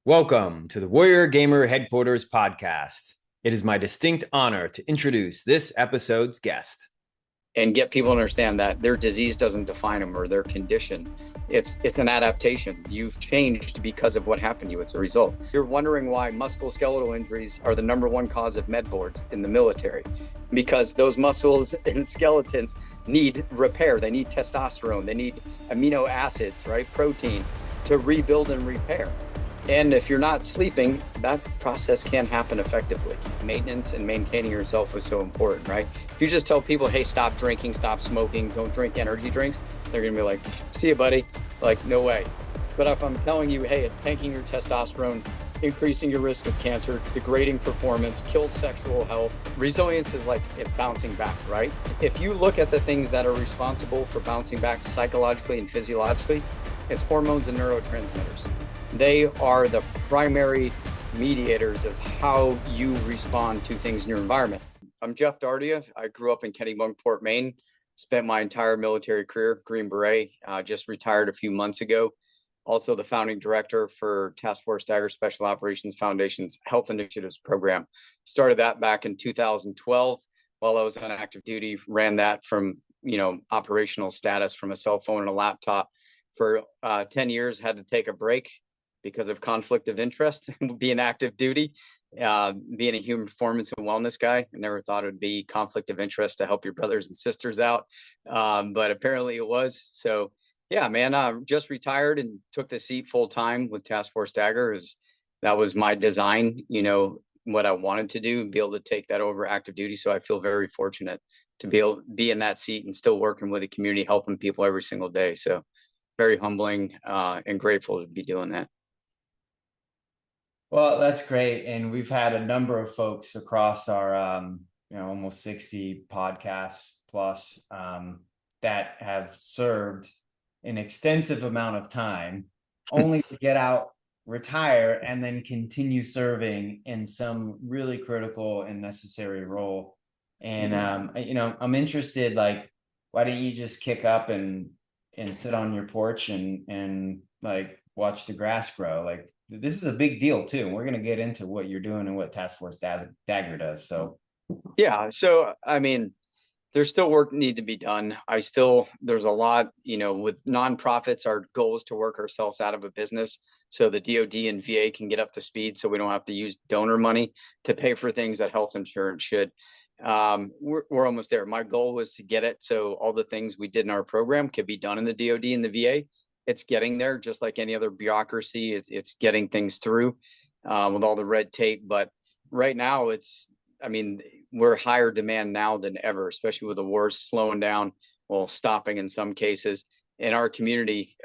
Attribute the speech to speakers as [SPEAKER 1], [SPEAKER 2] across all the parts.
[SPEAKER 1] Welcome to the Warrior Gamer Headquarters podcast. It is my distinct honor to introduce this episode's guest.
[SPEAKER 2] And get people to understand that their disease doesn't define them or their condition. It's an adaptation. You've changed because of what happened to you. It's a result. You're wondering why musculoskeletal injuries are the number one cause of med boards in the military, because those muscles and skeletons need repair. They need testosterone. They need amino acids, right? Protein to rebuild and repair. And if you're not sleeping, that process can't happen effectively. Maintenance and maintaining yourself is so important, right? If you just tell people, hey, stop drinking, stop smoking, don't drink energy drinks, they're gonna be like, see you, buddy. Like, no way. But if I'm telling you, hey, it's tanking your testosterone, increasing your risk of cancer, it's degrading performance, kills sexual health. Resilience is like, it's bouncing back, right? If you look at the things that are responsible for bouncing back psychologically and physiologically, it's hormones and neurotransmitters. They are the primary mediators of how you respond to things in your environment. I'm Geoff Dardia. I grew up in Kennebunkport, Maine, spent my entire military career, Green Beret, just retired a few months ago. Also the founding director for Task Force Dagger Special Operations Foundation's Health Initiatives Program. Started that back in 2012 while I was on active duty, ran that from, operational status from a cell phone and a laptop for 10 years, had to take a break because of conflict of interest, being active duty, being a human performance and wellness guy. I never thought it would be conflict of interest to help your brothers and sisters out, but apparently it was. So yeah, man, I just retired and took the seat full time with Task Force Dagger. That was my design, what I wanted to do, and be able to take that over active duty. So I feel very fortunate to be able to be in that seat and still working with the community, helping people every single day. So very humbling and grateful to be doing that.
[SPEAKER 1] Well, that's great. And we've had a number of folks across our, almost 60 podcasts plus that have served an extensive amount of time only to get out, retire, and then continue serving in some really critical and necessary role. And, I'm interested, like, why don't you just kick up and sit on your porch and like watch the grass grow? Like, this is a big deal too. And we're going to get into what you're doing and what Task Force Dagger does. So
[SPEAKER 2] yeah, so I mean, there's still work need to be done. There's a lot, with nonprofits, our goal is to work ourselves out of a business so the DoD and VA can get up to speed so we don't have to use donor money to pay for things that health insurance should. We're almost there. My goal was to get it so all the things we did in our program could be done in the DoD and the VA. It's getting there, just like any other bureaucracy. It's getting things through with all the red tape. But right now, we're higher demand now than ever, especially with the wars slowing down, well, stopping in some cases, in our community,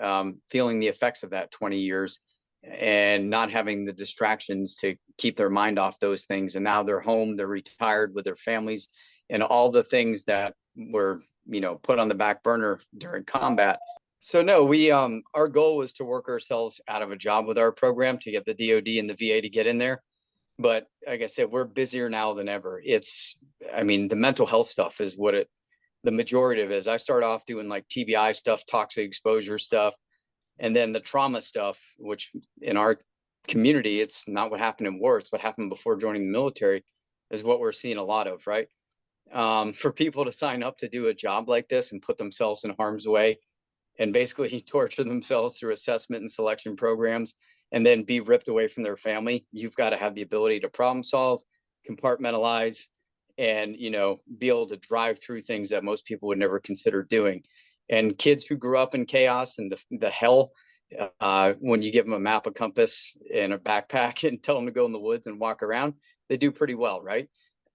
[SPEAKER 2] feeling the effects of that 20 years and not having the distractions to keep their mind off those things. And now they're home, they're retired with their families, and all the things that were, put on the back burner during combat. So no, our goal was to work ourselves out of a job with our program to get the DoD and the VA to get in there. But like I said, we're busier now than ever. The mental health stuff is the majority of it is. I start off doing like TBI stuff, toxic exposure stuff, and then the trauma stuff, which in our community, it's not what happened in war, it's what happened before joining the military, is what we're seeing a lot of, right? For people to sign up to do a job like this and put themselves in harm's way and basically torture themselves through assessment and selection programs and then be ripped away from their family, you've got to have the ability to problem solve, compartmentalize, and be able to drive through things that most people would never consider doing. And kids who grew up in chaos and the hell, when you give them a map, a compass, and a backpack and tell them to go in the woods and walk around, they do pretty well, right?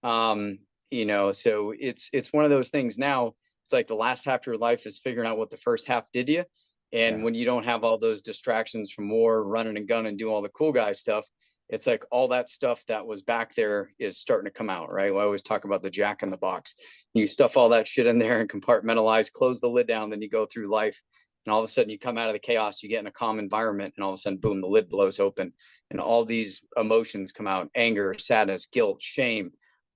[SPEAKER 2] So it's one of those things now. It's like the last half of your life is figuring out what the first half did to you. And when you don't have all those distractions from war, running and gunning, do all the cool guy stuff, it's like all that stuff that was back there is starting to come out, right? I always talk about the jack in the box. You stuff all that shit in there and compartmentalize, close the lid down, then you go through life. And all of a sudden you come out of the chaos, you get in a calm environment, and all of a sudden, boom, the lid blows open. And all these emotions come out: anger, sadness, guilt, shame,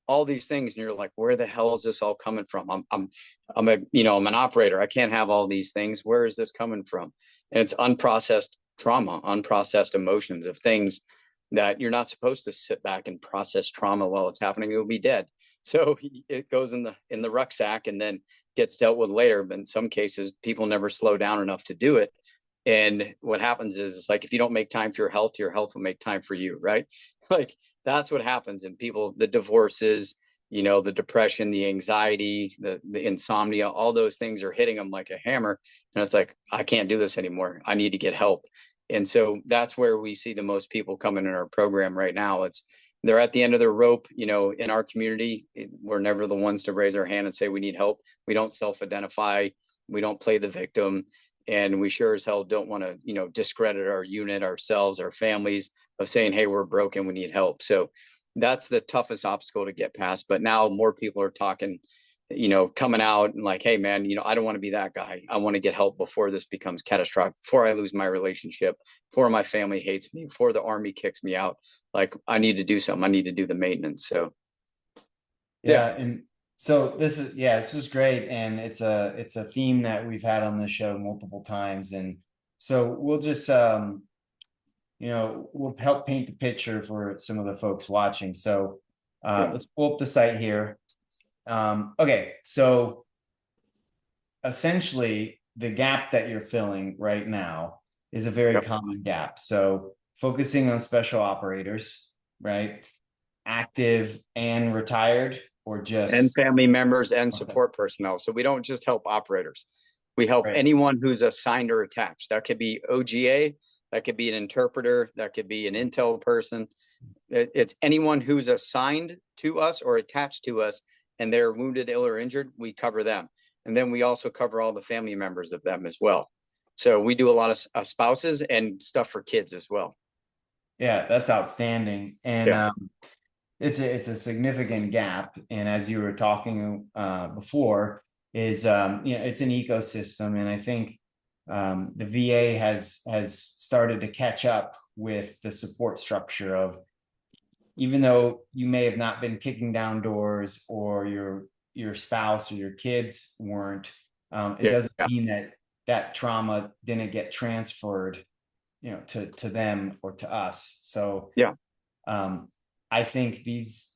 [SPEAKER 2] all these things. And you're like, where the hell is this all coming from? I'm an operator. I can't have all these things. Where is this coming from? And it's unprocessed trauma, unprocessed emotions of things that you're not supposed to sit back and process trauma while it's happening. You'll be dead. So it goes in the rucksack and then gets dealt with later. But in some cases, people never slow down enough to do it. And what happens is, it's like, if you don't make time for your health will make time for you, right? Like, that's what happens. And people, the divorces, the depression, the anxiety, the insomnia, all those things are hitting them like a hammer. And it's like, I can't do this anymore. I need to get help. And so that's where we see the most people coming in our program right now. They're at the end of their rope. In our community, we're never the ones to raise our hand and say we need help. We don't self-identify. We don't play the victim. And we sure as hell don't want to, discredit our unit, ourselves, our families, of saying, hey, we're broken, we need help. So that's the toughest obstacle to get past. But now more people are talking, coming out and like, hey, man, I don't want to be that guy. I want to get help before this becomes catastrophic, before I lose my relationship, before my family hates me, before the army kicks me out. Like, I need to do something. I need to do the maintenance. So,
[SPEAKER 1] yeah. And so this is great. And it's a theme that we've had on the show multiple times. And so we'll just, we'll help paint the picture for some of the folks watching. So let's pull up the site here. Okay, so essentially the gap that you're filling right now is a very common gap. So focusing on special operators, right? Active and retired, or just
[SPEAKER 2] and family members and support personnel. So we don't just help operators. We help
[SPEAKER 1] Right.
[SPEAKER 2] anyone who's assigned or attached. That could be OGA, that could be an interpreter, that could be an intel person. It's anyone who's assigned to us or attached to us and they're wounded, ill, or injured, we cover them. And then we also cover all the family members of them as well. So we do a lot of spouses and stuff for kids as well.
[SPEAKER 1] Yeah, that's outstanding. And it's a significant gap. And as you were talking before, is it's an ecosystem. And I think the VA has started to catch up with the support structure of, even though you may have not been kicking down doors, or your spouse or your kids weren't, it doesn't mean that trauma didn't get transferred, to them or to us. So I think these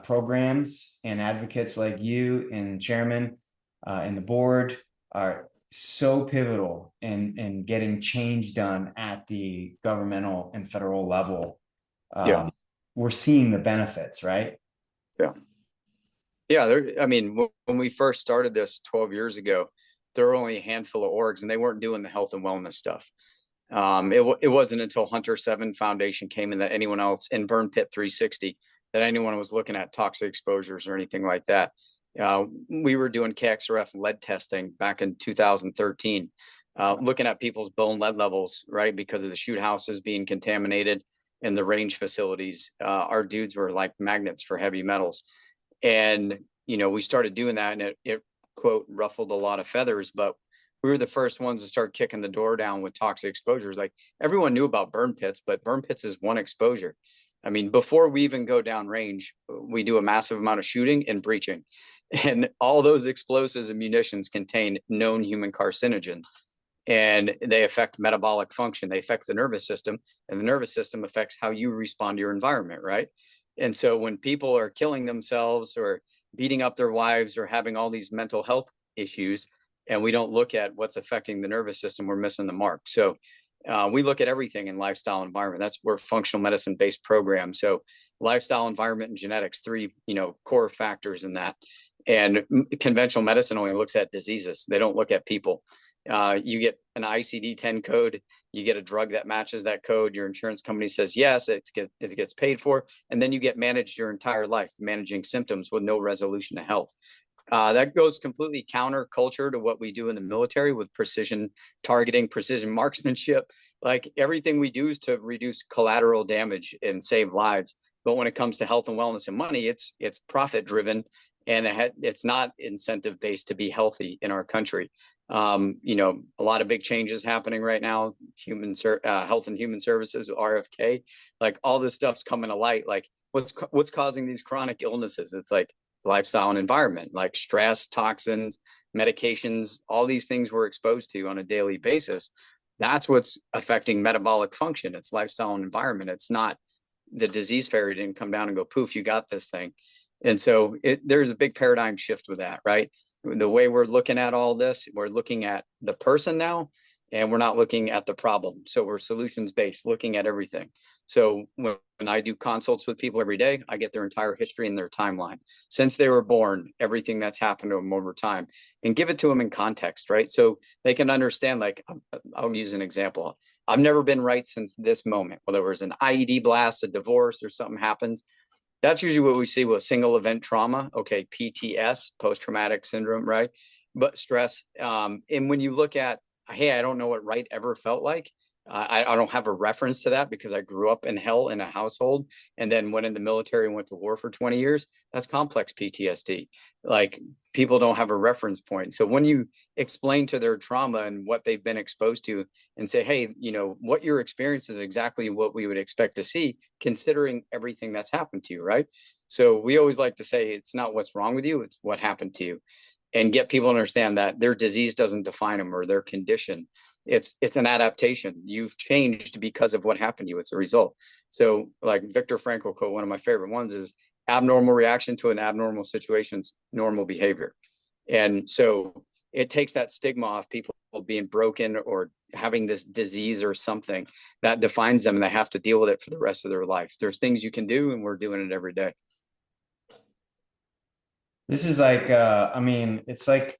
[SPEAKER 1] programs and advocates like you and chairman and the board are so pivotal in getting change done at the governmental and federal level. We're seeing the benefits, right?
[SPEAKER 2] When we first started this 12 years ago, there were only a handful of orgs and they weren't doing the health and wellness stuff. It wasn't until Hunter 7 Foundation came in that anyone else, in Burn Pit 360, that anyone was looking at toxic exposures or anything like that. We were doing KXRF lead testing back in 2013, looking at people's bone lead levels, right? Because of the shoot houses being contaminated and the range facilities. Our dudes were like magnets for heavy metals. And, we started doing that, and it quote, ruffled a lot of feathers, but we were the first ones to start kicking the door down with toxic exposures. Like, everyone knew about burn pits, but burn pits is one exposure. I mean, before we even go down range, we do a massive amount of shooting and breaching. And all those explosives and munitions contain known human carcinogens. And they affect metabolic function. They affect the nervous system, and the nervous system affects how you respond to your environment, right? And so when people are killing themselves or beating up their wives or having all these mental health issues, and we don't look at what's affecting the nervous system, we're missing the mark. So we look at everything in lifestyle environment. That's where functional medicine based program. So lifestyle, environment, and genetics, three, core factors in that. And conventional medicine only looks at diseases. They don't look at people. You get an ICD-10 code, you get a drug that matches that code, your insurance company says yes, it gets paid for, and then you get managed your entire life, managing symptoms with no resolution to health. That goes completely counter culture to what we do in the military with precision targeting, precision marksmanship. Like, everything we do is to reduce collateral damage and save lives. But when it comes to health and wellness and money, it's profit driven, and it's not incentive based to be healthy in our country. A lot of big changes happening right now. Health and Human Services, RFK, like, all this stuff's coming to light. Like, what's causing these chronic illnesses? It's like lifestyle and environment, like stress, toxins, medications, all these things we're exposed to on a daily basis. That's what's affecting metabolic function. It's lifestyle and environment. It's not the disease fairy didn't come down and go, poof, you got this thing. And so there's a big paradigm shift with that, right? The way we're looking at all this, we're looking at the person now, and we're not looking at the problem. So we're solutions based, looking at everything. So when I do consults with people every day, I get their entire history and their timeline since they were born, everything that's happened to them over time, and give it to them in context, right? So they can understand. Like, I'll use an example. I've never been right since this moment, whether it was an IED blast, a divorce, or something happens. That's usually what we see with single event trauma. Okay, PTS, post traumatic syndrome, right? But stress. And when you look at, hey, I don't know what right ever felt like. I don't have a reference to that because I grew up in hell in a household and then went in the military and went to war for 20 years. That's complex PTSD. Like, people don't have a reference point. So when you explain to their trauma and what they've been exposed to and say, hey, what your experience is exactly what we would expect to see, considering everything that's happened to you, right? So we always like to say it's not what's wrong with you, it's what happened to you, and get people to understand that their disease doesn't define them or their condition. It's an adaptation. You've changed because of what happened to you. It's a result. So, like Viktor Frankl quote, one of my favorite ones is, abnormal reaction to an abnormal situation's normal behavior. And so it takes that stigma off people being broken or having this disease or something that defines them, and they have to deal with it for the rest of their life. There's things you can do, and we're doing it every day.
[SPEAKER 1] This is like I mean, it's like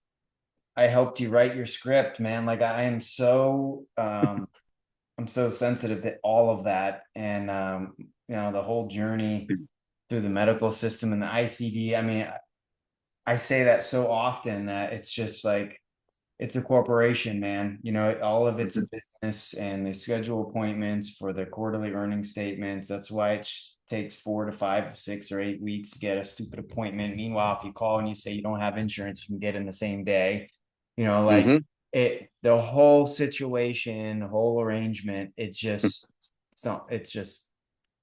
[SPEAKER 1] I helped you write your script, man. Like I am so I'm so sensitive to all of that, and the whole journey through the medical system and the ICD. I mean, I say that so often that it's just like it's a corporation, man. All of it's a business, and they schedule appointments for their quarterly earnings statements. That's why it takes 4 to 5 to 6 or 8 weeks to get a stupid appointment. Meanwhile, if you call and you say you don't have insurance, you can get in the same day. Like
[SPEAKER 2] Mm-hmm.
[SPEAKER 1] the whole situation, the whole arrangement, it just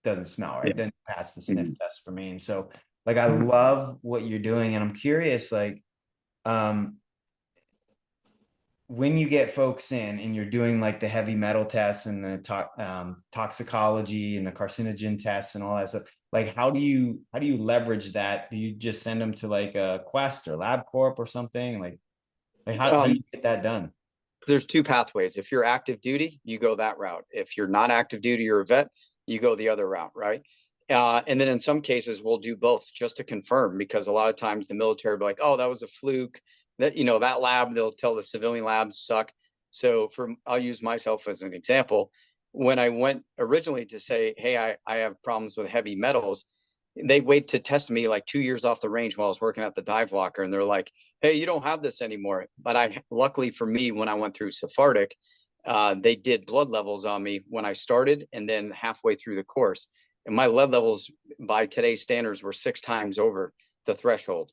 [SPEAKER 1] doesn't smell right.
[SPEAKER 2] Yeah.
[SPEAKER 1] It doesn't pass the sniff
[SPEAKER 2] Mm-hmm.
[SPEAKER 1] test for me. And so like I love what you're doing, and I'm curious, like, um, when you get folks in and you're doing like the heavy metal tests and the toxicology and the carcinogen tests and all that stuff, like how do you leverage that? Do you just send them to like a Quest or LabCorp or something? Like how do
[SPEAKER 2] Um,
[SPEAKER 1] you get that done?
[SPEAKER 2] there's two pathways. If you're active duty, you go that route. If you're not active duty or a vet, you go the other route, right? And then in some cases, we'll do both just to confirm, because a lot of times the military will be like, oh, that was a fluke. That lab, they'll tell the civilian labs suck. So I'll use myself as an example. When I went originally to say, hey, I have problems with heavy metals, they wait to test me like 2 years off the range while I was working at the dive locker. And they're like, hey, you don't have this anymore. But luckily for me, when I went through Sephardic, they did blood levels on me when I started and then halfway through the course. And my lead levels by today's standards were 6 times over the threshold.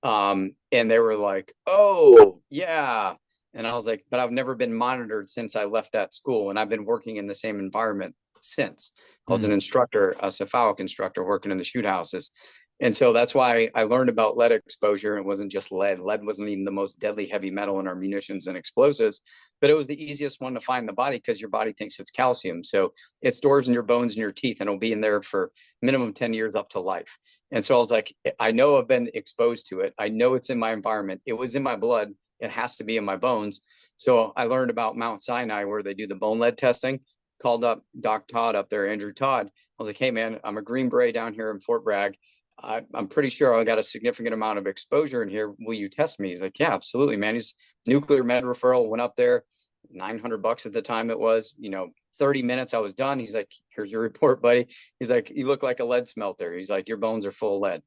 [SPEAKER 2] And they were like, oh, yeah. And I was like, but I've never been monitored since I left that school. And I've been working in the same environment since. I was an instructor, a cephalic instructor working in the shoot houses. And so that's why I learned about lead exposure. It wasn't just lead. Lead wasn't even the most deadly heavy metal in our munitions and explosives, but it was the easiest one to find in the body because your body thinks it's calcium. So it stores in your bones and your teeth, and it'll be in there for minimum 10 years up to life. And so I was like, I know I've been exposed to it. I know it's in my environment. It was in my blood. It has to be in my bones. So I learned about Mount Sinai, where they do the bone lead testing. Called up Doc Todd up there, Andrew Todd. I was like, hey, man, I'm a Green Beret down here in Fort Bragg. I'm pretty sure I got a significant amount of exposure in here. Will you test me? He's like, yeah, absolutely, man. He's nuclear med referral, went up there, $900 at the time it was, 30 minutes, I was done. He's like, here's your report, buddy. He's like, you look like a lead smelter. He's like, your bones are full of lead.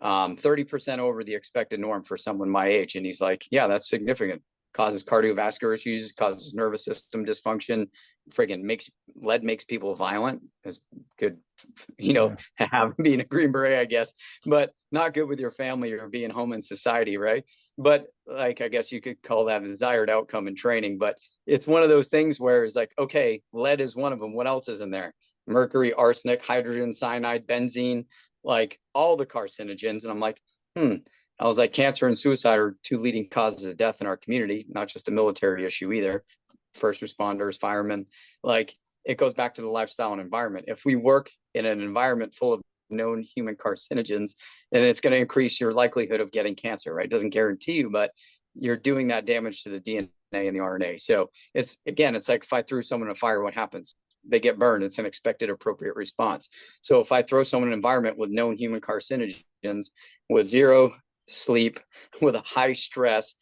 [SPEAKER 2] 30% over the expected norm for someone my age. And he's like, yeah, that's significant. Causes cardiovascular issues, causes nervous system dysfunction. Friggin' lead makes people violent. As good, have being a Green Beret, I guess, but not good with your family or being home in society, right? But like, I guess you could call that a desired outcome in training. But it's one of those things where it's like, okay, lead is one of them. What else is in there? Mercury, arsenic, hydrogen, cyanide, benzene, like all the carcinogens. And I'm like, I was like, cancer and suicide are two leading causes of death in our community, not just a military issue either. first responders, firemen. Like, it goes back to the lifestyle and environment. If we work in an environment full of known human carcinogens, then it's going to increase your likelihood of getting cancer, right? It doesn't guarantee you, but you're doing that damage to the DNA and the RNA. So it's like if I threw someone in a fire, what happens? They get burned. It's an expected appropriate response. So if I throw someone in an environment with known human carcinogens, with zero sleep, with a high stress,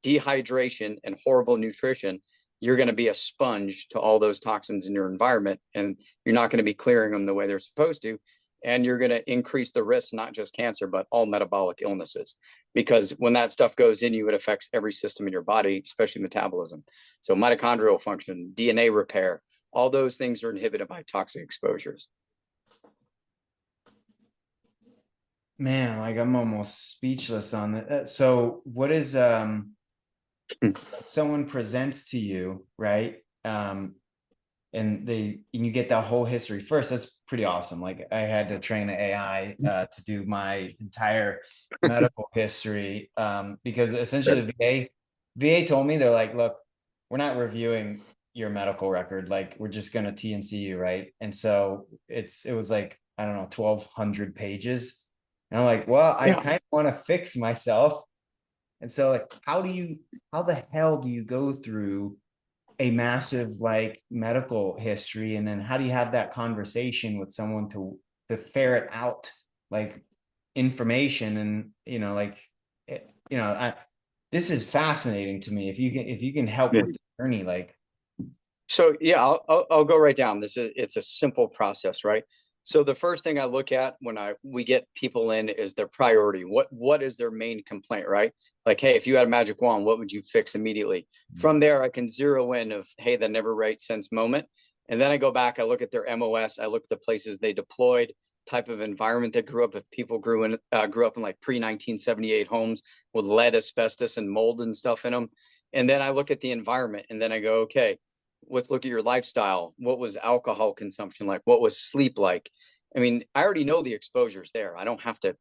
[SPEAKER 2] dehydration, and horrible nutrition, you're going to be a sponge to all those toxins in your environment, and you're not going to be clearing them the way they're supposed to. And you're going to increase the risk, not just cancer, but all metabolic illnesses. Because when that stuff goes in you, it affects every system in your body, especially metabolism. So mitochondrial function, DNA repair, all those things are inhibited by toxic exposures.
[SPEAKER 1] Man, like I'm almost speechless on that. So what is someone presents to you, right? And you get that whole history first. That's pretty awesome. Like I had to train an AI to do my entire medical history because essentially the VA told me, they're like, look, we're not reviewing your medical record. Like we're just going to TNC you, right? And so it was like, I don't know, 1,200 pages. And I'm like, well, I kind of want to fix myself. And so like, how the hell do you go through a massive like medical history, and then how do you have that conversation with someone to ferret out like information? And like this is fascinating to me. If you can help with the journey, like.
[SPEAKER 2] So yeah, I'll go right down. It's a simple process, right? So the first thing I look at when we get people in is their priority. What is their main complaint, right? Like, hey, if you had a magic wand, what would you fix immediately? From there, I can zero in of, hey, the never right sense moment. And then I go back, I look at their MOS, I look at the places they deployed, type of environment they grew up. If people grew up in like pre-1978 homes with lead, asbestos, and mold and stuff in them. And then I look at the environment, and then I go, okay, let's look at your lifestyle. What was alcohol consumption like? What was sleep like? I mean, I already know the exposure's there. I don't have to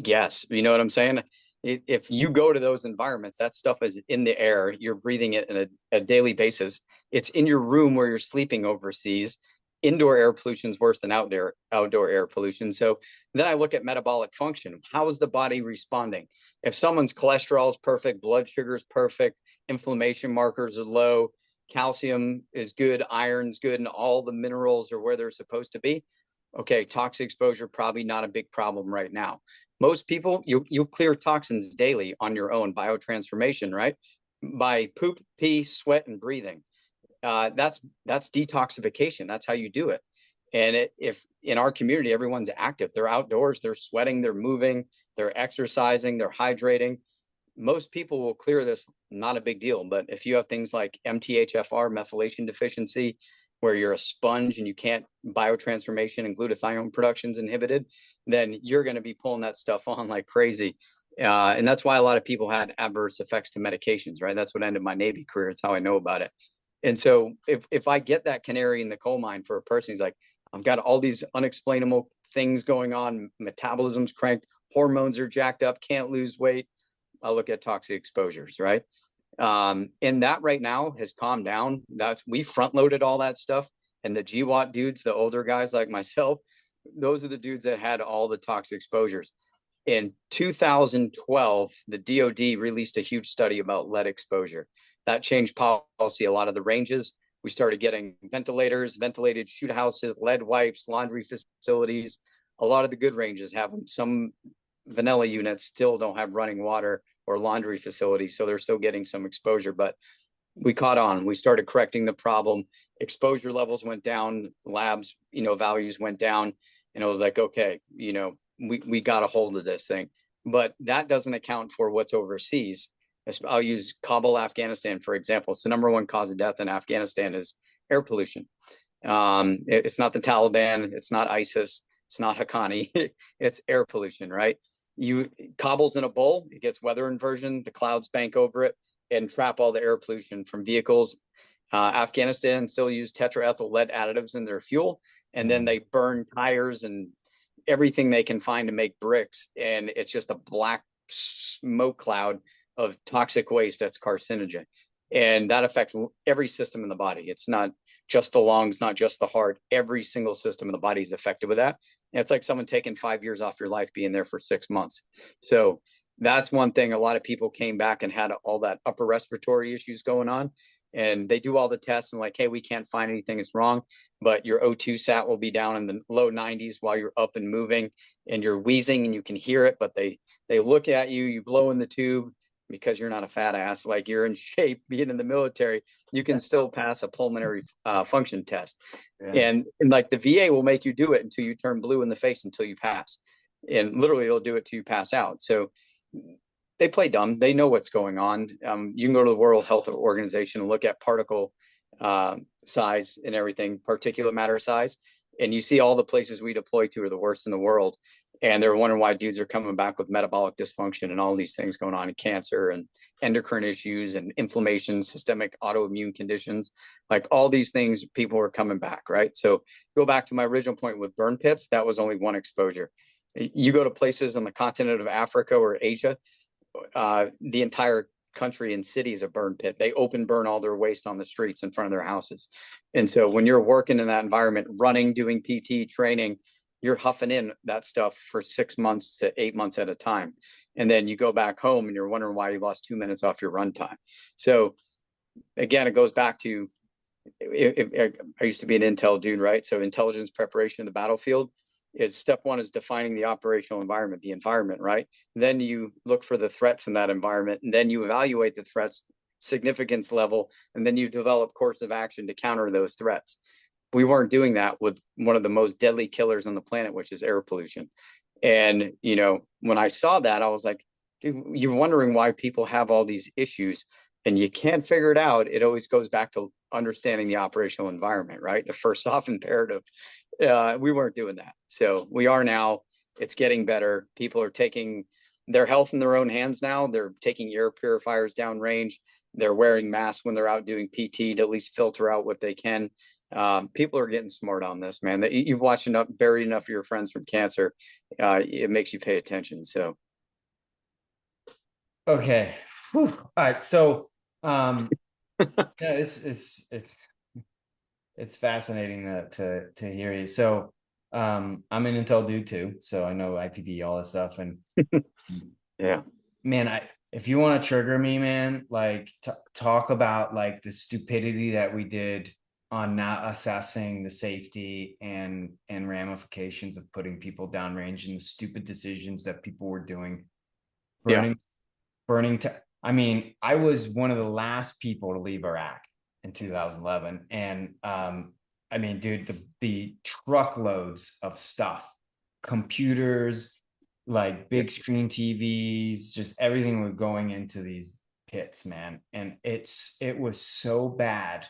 [SPEAKER 2] guess. You know what I'm saying? If you go to those environments, that stuff is in the air. You're breathing it on a daily basis. It's in your room where you're sleeping overseas. Indoor air pollution is worse than outdoor air pollution. So then I look at metabolic function. How is the body responding? If someone's cholesterol is perfect, blood sugar is perfect, inflammation markers are low, calcium is good, iron's good, and all the minerals are where they're supposed to be, okay, toxic exposure, probably not a big problem right now. Most people, you'll clear toxins daily on your own, biotransformation, right? By poop, pee, sweat, and breathing. That's detoxification. That's how you do it. And if in our community, everyone's active, they're outdoors, they're sweating, they're moving, they're exercising, they're hydrating, most people will clear this, not a big deal. But if you have things like MTHFR, methylation deficiency, where you're a sponge and you can't, biotransformation and glutathione production's inhibited, then you're going to be pulling that stuff on like crazy. And that's why a lot of people had adverse effects to medications, right? That's what ended my Navy career. It's how I know about it. And so if I get that canary in the coal mine for a person, he's like, I've got all these unexplainable things going on, metabolism's cranked, hormones are jacked up, can't lose weight, I'll look at toxic exposures, right? And that right now has calmed down. We front loaded all that stuff. And the GWAT dudes, the older guys like myself, those are the dudes that had all the toxic exposures. In 2012, the DoD released a huge study about lead exposure. That changed policy. A lot of the ranges, we started getting ventilators, ventilated shoot houses, lead wipes, laundry facilities. A lot of the good ranges have them. Some vanilla units still don't have running water or laundry facilities, so they're still getting some exposure. But we caught on. We started correcting the problem. Exposure levels went down, labs, values went down, and it was like, okay, we got a hold of this thing. But that doesn't account for what's overseas. I'll use Kabul, Afghanistan, for example. It's the number one cause of death in Afghanistan is air pollution. It's not the Taliban, it's not ISIS, it's not Haqqani, it's air pollution, right? Kabul's in a bowl, it gets weather inversion, the clouds bank over it and trap all the air pollution from vehicles. Afghanistan still use tetraethyl lead additives in their fuel, and then they burn tires and everything they can find to make bricks, and it's just a black smoke cloud of toxic waste that's carcinogen. And that affects every system in the body. It's not just the lungs, not just the heart. Every single system in the body is affected with that. And it's like someone taking 5 years off your life being there for 6 months. So that's one thing. A lot of people came back and had all that upper respiratory issues going on. And they do all the tests and like, hey, we can't find anything is wrong, but your O2 sat will be down in the low 90s while you're up and moving, and you're wheezing and you can hear it, but they look at you, you blow in the tube, because you're not a fat ass, like you're in shape, being in the military, you can still pass a pulmonary function test.
[SPEAKER 1] Yeah.
[SPEAKER 2] And like the VA will make you do it until you turn blue in the face until you pass. And literally they'll do it till you pass out. So they play dumb. They know what's going on. You can go to the World Health Organization and look at particle size and everything, particulate matter size, and you see all the places we deploy to are the worst in the world. And they're wondering why dudes are coming back with metabolic dysfunction and all these things going on, in cancer and endocrine issues and inflammation, systemic autoimmune conditions, like all these things, people are coming back, right? So go back to my original point with burn pits, that was only one exposure. You go to places on the continent of Africa or Asia, the entire country and city is a burn pit. They open burn all their waste on the streets in front of their houses. And so when you're working in that environment, running, doing PT training, you're huffing in that stuff for 6 months to 8 months at a time. And then you go back home and you're wondering why you lost 2 minutes off your run time. So again, it goes back to, I used to be an intel dude, right? So intelligence preparation in the battlefield is step one is defining the operational environment, the environment, right? Then you look for the threats in that environment, and then you evaluate the threats significance level, and then you develop course of action to counter those threats. We weren't doing that with one of the most deadly killers on the planet, which is air pollution. And, you know, when I saw that, I was like, dude, you're wondering why people have all these issues and you can't figure it out. It always goes back to understanding the operational environment, right? The first off imperative. We weren't doing that. So we are now. It's getting better. People are taking their health in their own hands now. They're taking air purifiers downrange. They're wearing masks when they're out doing PT to at least filter out what they can. People are getting smart on this, man. That you've watched enough, buried enough of your friends from cancer. It makes you pay attention. So,
[SPEAKER 1] Okay. Whew. All right. So, yeah, it's fascinating to hear you. So, I'm an intel dude too, so I know IPD, all that stuff, and
[SPEAKER 2] yeah,
[SPEAKER 1] man, if you want to trigger me, man, like talk about like the stupidity that we did on not assessing the safety and ramifications of putting people downrange, and the stupid decisions that people were doing, burning. I mean, I was one of the last people to leave Iraq in 2011, and I mean, dude, the truckloads of stuff, computers, like big screen TVs, just everything was going into these pits, man. And it was so bad.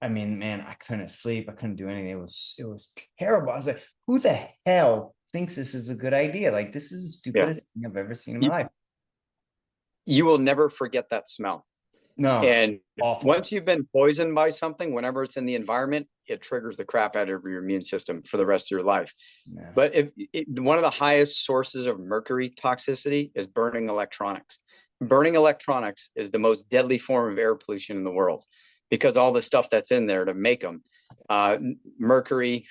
[SPEAKER 1] I mean, man, I couldn't sleep. I couldn't do anything. It was terrible. I was like, who the hell thinks this is a good idea? Like, this is the stupidest thing I've ever seen in my life.
[SPEAKER 2] You will never forget that smell.
[SPEAKER 1] No.
[SPEAKER 2] And
[SPEAKER 1] awful.
[SPEAKER 2] Once you've been poisoned by something, whenever it's in the environment, it triggers the crap out of your immune system for the rest of your life. Yeah. But one of the highest sources of mercury toxicity is burning electronics. Burning electronics is the most deadly form of air pollution in the world, because all the stuff that's in there to make them, mercury,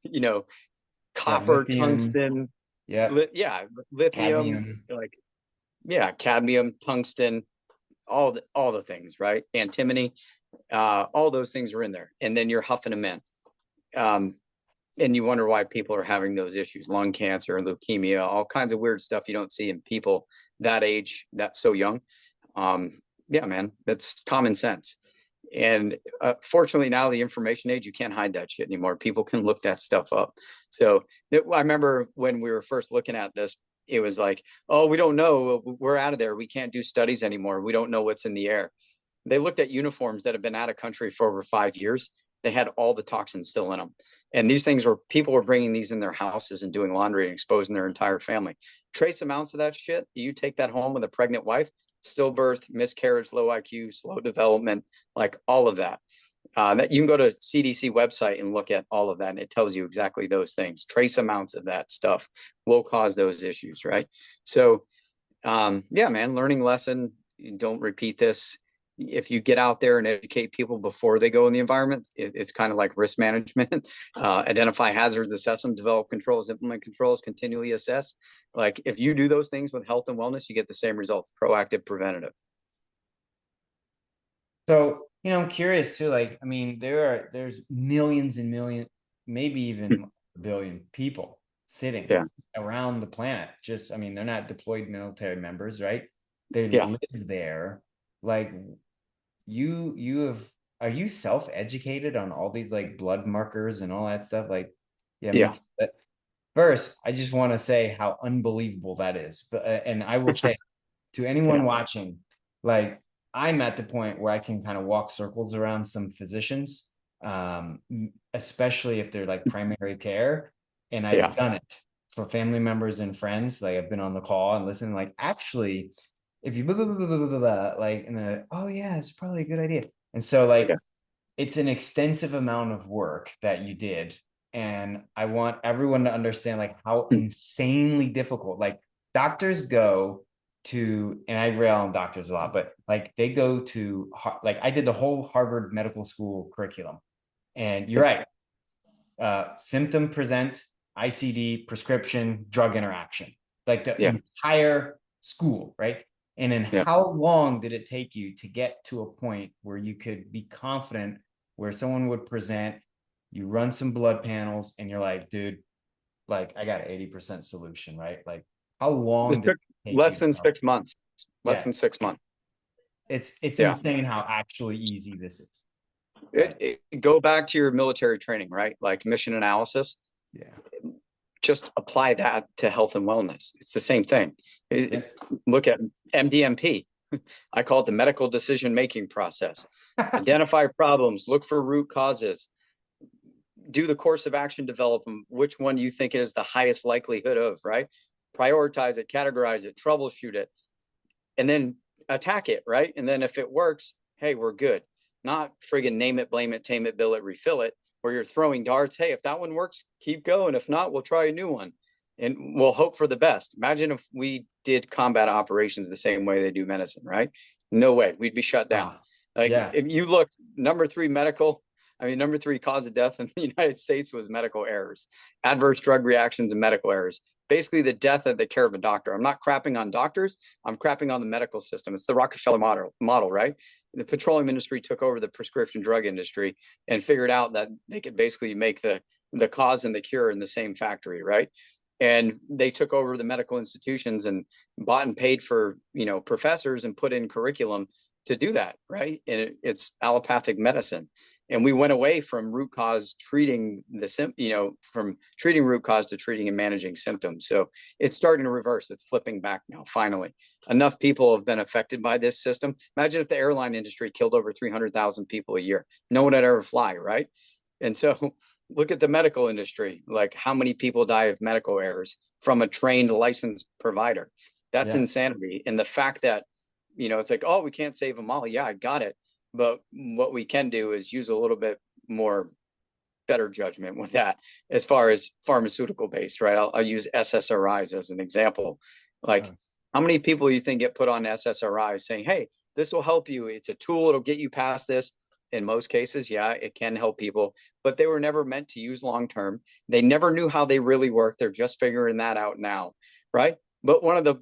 [SPEAKER 2] you know, copper, tungsten, lithium, cadmium. Cadmium, tungsten, all the things, right? Antimony, all those things are in there, and then you're huffing them in, and you wonder why people are having those issues: lung cancer, leukemia, all kinds of weird stuff you don't see in people that age, that's so young. Yeah, man, that's common sense. And fortunately, now the information age, you can't hide that shit anymore. People can look that stuff up. So I remember when we were first looking at this, it was like, oh, we don't know. We're out of there. We can't do studies anymore. We don't know what's in the air. They looked at uniforms that have been out of country for over 5 years. They had all the toxins still in them. And these things people were bringing these in their houses and doing laundry and exposing their entire family. Trace amounts of that shit. You take that home with a pregnant wife, stillbirth, miscarriage, low IQ, slow development, like all of that. That you can go to CDC website and look at all of that, and it tells you exactly those things. Trace amounts of that stuff will cause those issues, right? So, yeah, man, learning lesson. Don't repeat this. if you get out there and educate people before they go in the environment, it's kind of like risk management. Identify hazards, assess them, develop controls, implement controls, continually assess. Like if you do those things with health and wellness, you get the same results, proactive, preventative.
[SPEAKER 1] So, I'm curious too, like, I mean, there's millions and millions, maybe even a billion people sitting
[SPEAKER 2] Yeah.
[SPEAKER 1] around the planet. Just, I mean, they're not deployed military members, right? They
[SPEAKER 2] Yeah.
[SPEAKER 1] live there. Like you have, are you self-educated on all these like blood markers and all that stuff? Like, yeah, me
[SPEAKER 2] Yeah.
[SPEAKER 1] too. But first, I just want to say how unbelievable that is. But and I will say to anyone
[SPEAKER 2] Yeah.
[SPEAKER 1] watching, like I'm at the point where I can kind of walk circles around some physicians, especially if they're like primary care. And I've
[SPEAKER 2] Yeah.
[SPEAKER 1] done it for family members and friends. Like I've been on the call and listening, like, actually, if you blah, blah, blah, blah, blah, blah, blah, like, and then, oh yeah, it's probably a good idea. And so like,
[SPEAKER 2] Yeah.
[SPEAKER 1] it's an extensive amount of work that you did. And I want everyone to understand like how insanely difficult, like doctors go to, and I rail on doctors a lot, but like they go to, like I did the whole Harvard Medical School curriculum. And you're right. Symptom present, ICD, prescription, drug interaction, like the
[SPEAKER 2] Yeah.
[SPEAKER 1] entire school, right? And then
[SPEAKER 2] Yeah.
[SPEAKER 1] how long did it take you to get to a point where you could be confident where someone would present, you run some blood panels, and you're like, dude, like I got 80% solution, right? Like how long
[SPEAKER 2] It
[SPEAKER 1] did
[SPEAKER 2] took
[SPEAKER 1] it take you?
[SPEAKER 2] less than 6 months. Less
[SPEAKER 1] Yeah,
[SPEAKER 2] than 6 months.
[SPEAKER 1] it's
[SPEAKER 2] Yeah.
[SPEAKER 1] insane how actually easy this is.
[SPEAKER 2] Go back to your military training, right? Like mission analysis.
[SPEAKER 1] Yeah.
[SPEAKER 2] Just apply that to health and wellness. It's the same thing. Look at MDMP. I call it the medical decision-making process. Identify problems, look for root causes, do the course of action development, which one you think is the highest likelihood of, right? Prioritize it, categorize it, troubleshoot it, and then attack it, right? And then if it works, hey, we're good. Not friggin' name it, blame it, tame it, bill it, refill it, where you're throwing darts. Hey, if that one works, keep going. If not, we'll try a new one. And we'll hope for the best. Imagine if we did combat operations the same way they do medicine, right? No way. We'd be shut down. Like
[SPEAKER 1] yeah.
[SPEAKER 2] if you look, number 3 medical, I mean, number 3 cause of death in the United States was medical errors, adverse drug reactions and medical errors. Basically the death of the care of a doctor. I'm not crapping on doctors. I'm crapping on the medical system. It's the Rockefeller model, right? The petroleum industry took over the prescription drug industry and figured out that they could basically make the cause and the cure in the same factory, right? And they took over the medical institutions and bought and paid for, professors and put in curriculum to do that, right? And it's allopathic medicine. And we went away from root cause treating from treating root cause to treating and managing symptoms. So it's starting to reverse. It's flipping back now, finally. Enough people have been affected by this system. Imagine if the airline industry killed over 300,000 people a year. No one would ever fly, right? And so look at the medical industry, like how many people die of medical errors from a trained licensed provider. That's insanity. And the fact that, it's like, oh, we can't save them all. Yeah, I got it. But what we can do is use a little bit more better judgment with that as far as pharmaceutical based, right? I'll use SSRIs as an example. Like how many people you think get put on SSRIs saying, hey, this will help you. It's a tool. It'll get you past this. In most cases, yeah, it can help people, but they were never meant to use long term. They never knew how they really work. They're just figuring that out now, right? But one of the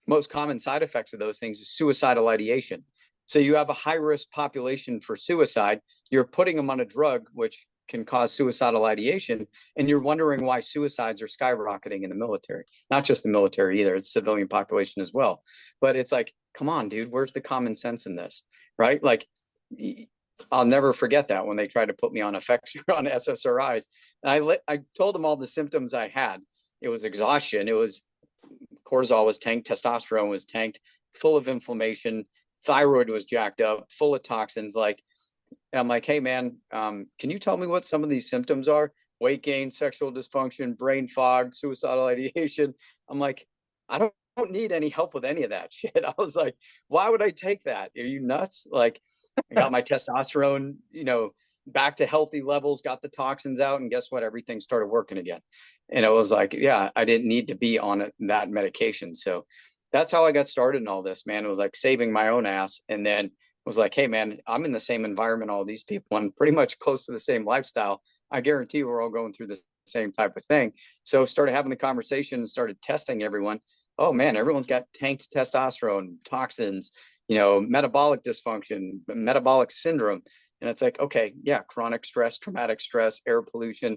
[SPEAKER 2] most common side effects of those things is suicidal ideation. So you have a high risk population for suicide. You're putting them on a drug, which can cause suicidal ideation. And you're wondering why suicides are skyrocketing in the military, not just the military either. It's civilian population as well. But it's like, come on, dude, where's the common sense in this, right? Like, I'll never forget that when they tried to put me on effects on SSRIs. And I told them all the symptoms I had. It was exhaustion. It was cortisol was tanked. Testosterone was tanked, full of inflammation. Thyroid was jacked up, full of toxins. Like, I'm like, hey man, can you tell me what some of these symptoms are? Weight gain, sexual dysfunction, brain fog, suicidal ideation. I'm like, I don't need any help with any of that shit. I was like, why would I take that? Are you nuts? Like, I got my testosterone, back to healthy levels, got the toxins out, and guess what? Everything started working again. And it was like, yeah, I didn't need to be on that medication. So that's how I got started in all this, man. It was like saving my own ass. And then was like, hey man, I'm in the same environment, all these people, I'm pretty much close to the same lifestyle. I guarantee we're all going through the same type of thing. So started having the conversation and started testing everyone. Oh man, everyone's got tanked testosterone, toxins, metabolic dysfunction, metabolic syndrome. And it's like, okay, yeah, chronic stress, traumatic stress, air pollution,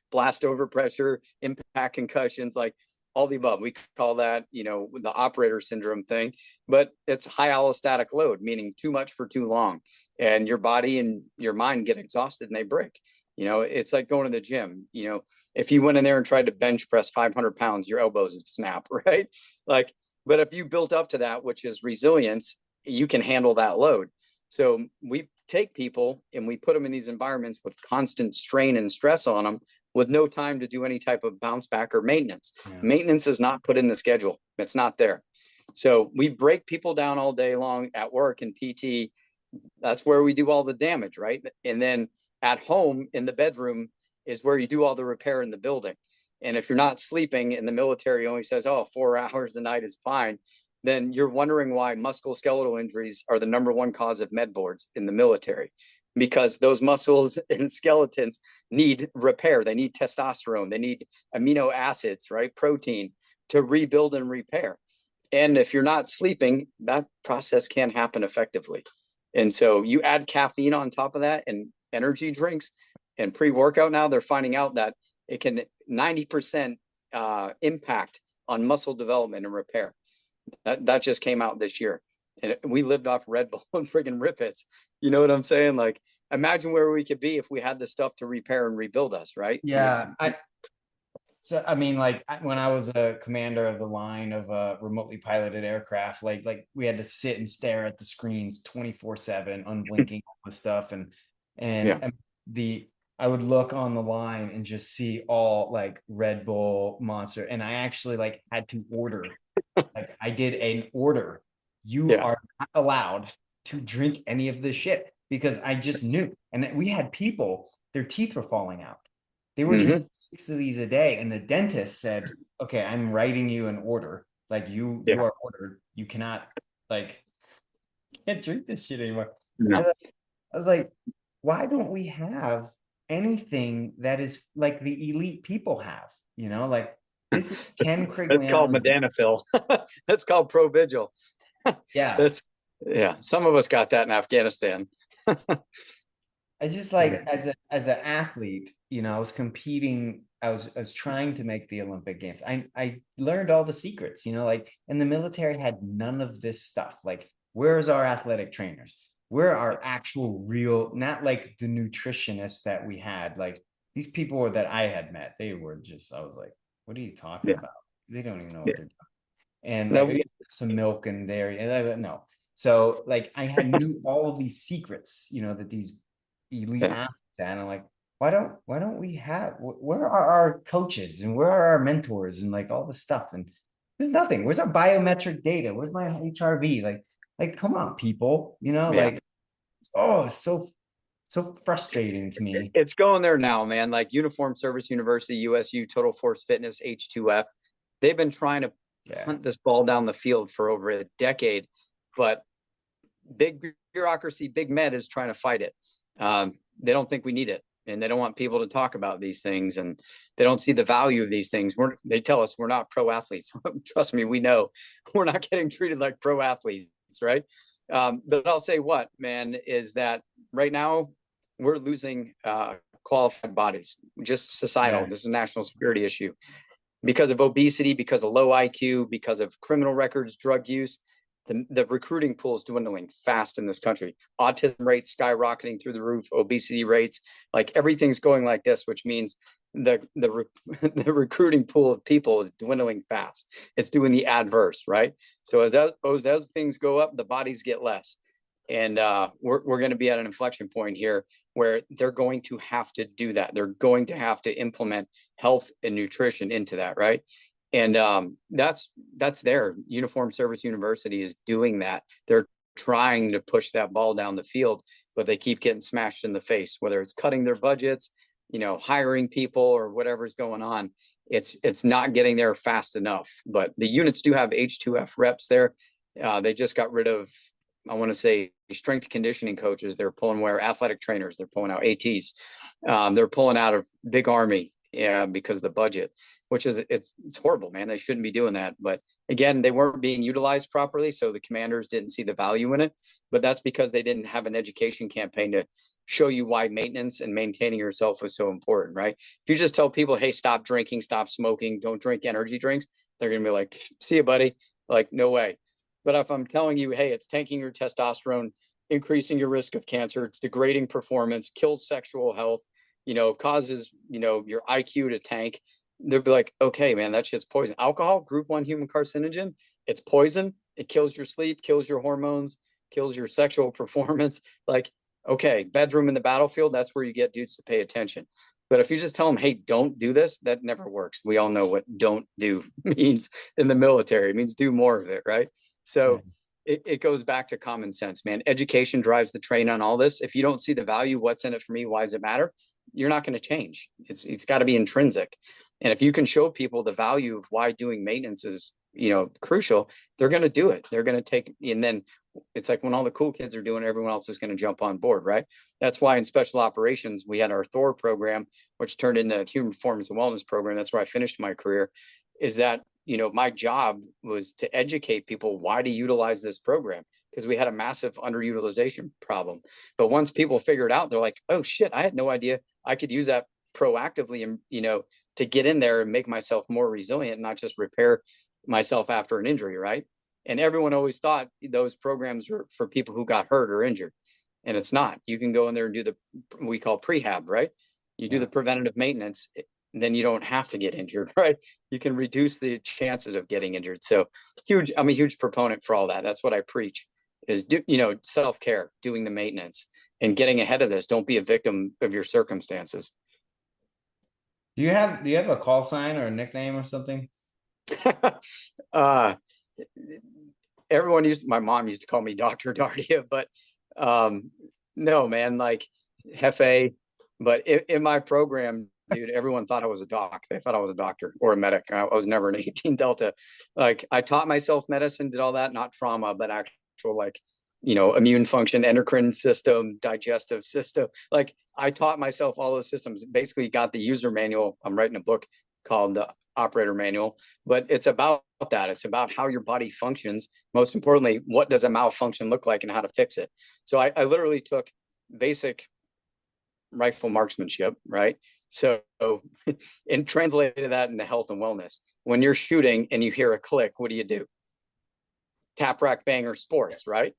[SPEAKER 2] blast overpressure, impact concussions, like all the above. We call that, the operator syndrome thing, but it's high allostatic load, meaning too much for too long. And your body and your mind get exhausted and they break. It's like going to the gym. If you went in there and tried to bench press 500 pounds, your elbows would snap, right? Like, but if you built up to that, which is resilience, you can handle that load. So we take people and we put them in these environments with constant strain and stress on them with no time to do any type of bounce back or maintenance. Yeah. Maintenance is not put in the schedule. It's not there. So we break people down all day long at work and PT. That's where we do all the damage, right? And then at home in the bedroom is where you do all the repair in the building. And if you're not sleeping and the military only says, 4 hours a night is fine, then you're wondering why musculoskeletal injuries are the #1 cause of med boards in the military, because those muscles and skeletons need repair. They need testosterone, they need amino acids, right? Protein to rebuild and repair. And if you're not sleeping, that process can't happen effectively. And so you add caffeine on top of that and energy drinks and pre-workout. Now they're finding out that it can 90% impact on muscle development and repair. That just came out this year. And we lived off Red Bull and friggin' Rip Its. You know what I'm saying? Like, imagine where we could be if we had the stuff to repair and rebuild us, right?
[SPEAKER 1] Yeah. I mean, like when I was a commander of the line of remotely piloted aircraft, like we had to sit and stare at the screens 24/7, unblinking all the stuff, and I would look on the line and just see all like Red Bull, Monster, and I actually like had to order. Like I did an order. You are not allowed to drink any of this shit, because I just knew. And we had people, their teeth were falling out. They were drinking 6 of these a day. And the dentist said, okay, I'm writing you an order. Like you are ordered. You cannot, like, can't drink this shit anymore. No. I was like, why don't we have anything that is like the elite people have? Like, this is Ken Krigland.
[SPEAKER 2] That's called Modafinil. That's called Provigil.
[SPEAKER 1] Yeah.
[SPEAKER 2] Some of us got that in Afghanistan.
[SPEAKER 1] It's just like as an athlete, I was competing. I was trying to make the Olympic Games. I learned all the secrets, like, and the military had none of this stuff. Like, where's our athletic trainers? Where are actual real, not like the nutritionists that we had, like these people that I had met, they were just, I was like, what are you talking about? They don't even know what they're doing. And like some milk and dairy. And no. So like I knew all of these secrets, that these elite athletes had. And I'm like, why don't we have, where are our coaches and where are our mentors and like all this stuff? And there's nothing. Where's our biometric data? Where's my HRV? Like come on, people, like, oh, it's so frustrating to me.
[SPEAKER 2] It's going there now, man. Like Uniformed Service University, USU, Total Force Fitness, H2F. They've been trying to hunt this ball down the field for over a decade, but big bureaucracy, big med is trying to fight it. They don't think we need it, and they don't want people to talk about these things, and they don't see the value of these things. They tell us we're not pro athletes. Trust me, we know we're not getting treated like pro athletes, right? But I'll say what, man, is that right now we're losing qualified bodies, just societal. This is a national security issue because of obesity, because of low IQ, because of criminal records, drug use. The recruiting pool is dwindling fast in this country. Autism rates skyrocketing through the roof, obesity rates, like everything's going like this, which means the recruiting pool of people is dwindling fast. It's doing the adverse, right? So as those things go up, the bodies get less. And we're going to be at an inflection point here where they're going to have to do that. They're going to have to implement health and nutrition into that, right? And that's there. Uniformed Service University is doing that. They're trying to push that ball down the field, but they keep getting smashed in the face, whether it's cutting their budgets, hiring people or whatever's going on. It's not getting there fast enough. But the units do have H2F reps there. They just got rid of I want to say strength and conditioning coaches. They're pulling where athletic trainers, they're pulling out ATs. They're pulling out of big army, yeah, because of the budget, which is it's horrible, man. They shouldn't be doing that. But again, they weren't being utilized properly, so the commanders didn't see the value in it. But that's because they didn't have an education campaign to show you why maintenance and maintaining yourself was so important, right? If you just tell people, hey, stop drinking, stop smoking, don't drink energy drinks, they're gonna be like, see you, buddy. Like, no way. But if I'm telling you, hey, it's tanking your testosterone, increasing your risk of cancer, it's degrading performance, kills sexual health, causes, your IQ to tank, they'll be like, okay, man, that shit's poison. Alcohol, group 1 human carcinogen, it's poison. It kills your sleep, kills your hormones, kills your sexual performance. Like, okay, bedroom in the battlefield, that's where you get dudes to pay attention. But if you just tell them, hey, don't do this, that never works. We all know what don't do means in the military. It means do more of it, right? So it goes back to common sense, man. Education drives the train on all this. If you don't see the value, what's in it for me? Why does it matter? You're not going to change. It's got to be intrinsic. And if you can show people the value of why doing maintenance is, crucial, they're going to do it. They're going to take, and then it's like when all the cool kids are doing, everyone else is going to jump on board, right? That's why in special operations, we had our Thor program, which turned into a human performance and wellness program. That's where I finished my career, is that, my job was to educate people why to utilize this program, because we had a massive underutilization problem. But once people figured out, they're like, oh shit, I had no idea I could use that proactively and, to get in there and make myself more resilient, not just repair myself after an injury, right? And everyone always thought those programs were for people who got hurt or injured. And it's not. You can go in there and do we call prehab, right? You do the preventative maintenance, then you don't have to get injured, right? You can reduce the chances of getting injured. So I'm a huge proponent for all that. That's what I preach is self-care, doing the maintenance and getting ahead of this. Don't be a victim of your circumstances.
[SPEAKER 1] Do you have a call sign or a nickname or something?
[SPEAKER 2] uh, my mom used to call me Dr. Dardia, but no, man, like Hefe. But in my program, dude, everyone thought I was a doc. They thought I was a doctor or a medic. I was never an 18 Delta. Like I taught myself medicine, did all that, not trauma, but actual like, immune function, endocrine system, digestive system. Like I taught myself all those systems, basically got the user manual. I'm writing a book called the Operator Manual, but it's about that. It's about how your body functions. Most importantly, what does a malfunction look like and how to fix it. So I literally took basic rifle marksmanship, right? So and translated that into health and wellness. When you're shooting and you hear a click, what do? Tap, rack, bang, or sports, right?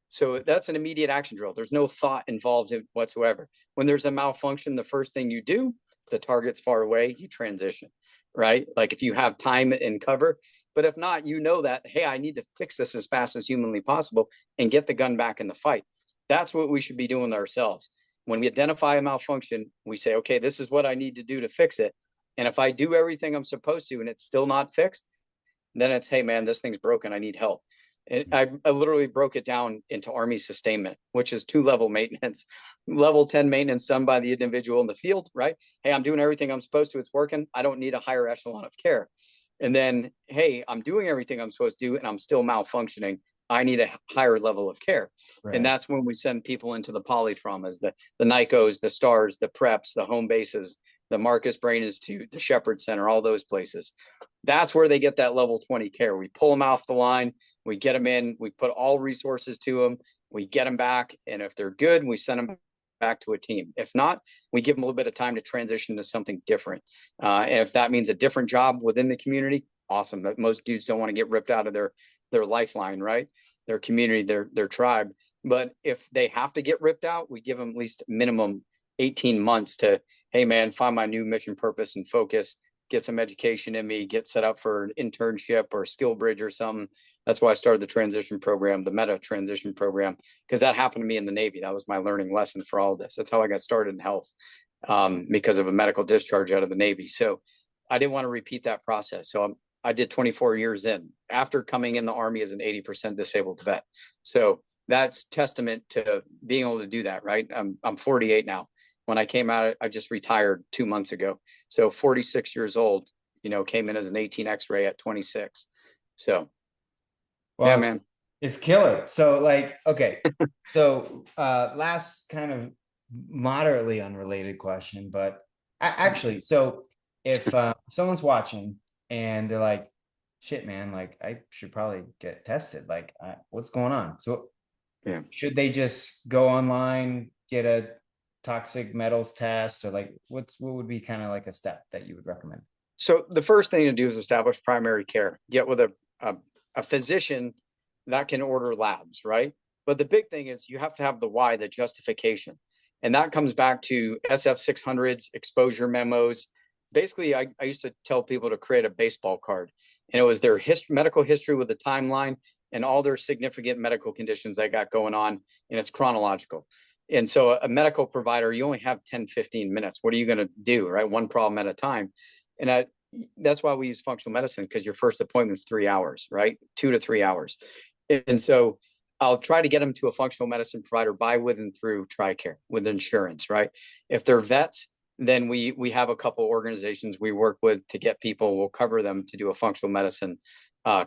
[SPEAKER 2] So that's an immediate action drill. There's no thought involved in whatsoever. When there's a malfunction, the first thing you do, the target's far away, you transition, right? Like if you have time and cover, but if not, that, hey, I need to fix this as fast as humanly possible and get the gun back in the fight. That's what we should be doing ourselves. When we identify a malfunction, we say, okay, this is what I need to do to fix it. And if I do everything I'm supposed to and it's still not fixed, then it's, hey, man, this thing's broken. I need help. I literally broke it down into Army sustainment, which is 2-level maintenance. Level 10 maintenance done by the individual in the field, right? Hey, I'm doing everything I'm supposed to. It's working. I don't need a higher echelon of care. And then, hey, I'm doing everything I'm supposed to do and I'm still malfunctioning. I need a higher level of care. Right. And that's when we send people into the polytraumas, the NICOs, the STARS, the PrEPs, the home bases, the Marcus Brain Institute, the Shepherd Center, all those places. That's where they get that level 20 care. We pull them off the line, we get them in, we put all resources to them, we get them back. And if they're good, we send them back to a team. If not, we give them a little bit of time to transition to something different. And if that means a different job within the community, awesome. But most dudes don't want to get ripped out of their lifeline, right? Their community, their tribe. But if they have to get ripped out, we give them at least minimum 18 months to, hey man, find my new mission, purpose, and focus, get some education in me, get set up for an internship or skill bridge or something. That's why I started the transition program, the meta transition program, because that happened to me in the Navy. That was my learning lesson for all of this. That's how I got started in health, because of a medical discharge out of the Navy. So I didn't want to repeat that process. So I did 24 years in after coming in the Army as an 80% disabled vet. So that's testament to being able to do that, right? I'm 48 now. When I came out, I just retired 2 months ago. So 46 years old, came in as an 18 X-ray at 26. So,
[SPEAKER 1] well,
[SPEAKER 2] yeah, man.
[SPEAKER 1] It's killer. So like, okay. So last kind of moderately unrelated question, but actually, so if someone's watching and they're like, shit, man, like I should probably get tested. Like, what's going on? So
[SPEAKER 2] Yeah.
[SPEAKER 1] should they just go online, get a toxic metals test, or like what would be kind of like a step that you would recommend?
[SPEAKER 2] So the first thing to do is establish primary care. Get with a physician that can order labs, right? But the big thing is you have to have the why, the justification. And that comes back to SF 600s, exposure memos. Basically, I used to tell people to create a baseball card, and it was their medical history with a timeline and all their significant medical conditions they got going on, and it's chronological. And so a medical provider, you only have 10, 15 minutes. What are you going to do, right? One problem at a time. And that's why we use functional medicine, because your first appointment is 3 hours, right? 2 to 3 hours. And so I'll try to get them to a functional medicine provider by, with, and through TRICARE with insurance, right? If they're vets, then we have a couple organizations we work with to get people, we'll cover them to do a functional medicine uh,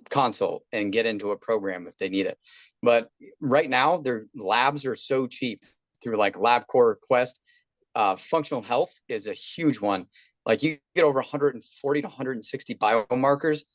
[SPEAKER 2] consult and get into a program if they need it. But right now, their labs are so cheap through like LabCorp, Quest. Functional health is a huge one. Like you get over 140 to 160 biomarkers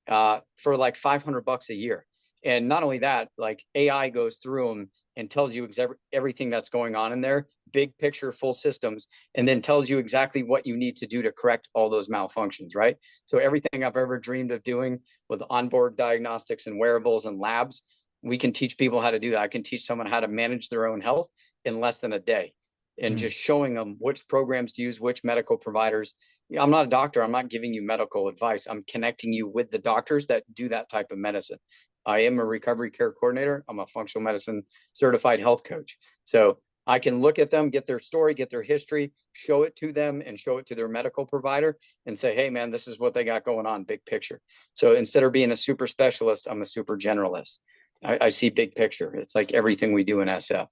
[SPEAKER 2] for like $500 a year. And not only that, like AI goes through them and tells you everything that's going on in there, big picture, full systems, and then tells you exactly what you need to do to correct all those malfunctions, right? So everything I've ever dreamed of doing with onboard diagnostics and wearables and labs, we can teach people how to do that. I can teach someone how to manage their own health in less than a day, and just showing them which programs to use, which medical providers. I'm not a doctor. I'm not giving you medical advice. I'm connecting you with the doctors that do that type of medicine. I am a recovery care coordinator. I'm a functional medicine certified health coach. So I can look at them, get their story, get their history, show it to them, and show it to their medical provider and say, hey, man, this is what they got going on, big picture. So instead of being a super specialist, I'm a super generalist. I see big picture. It's like everything we do in SF.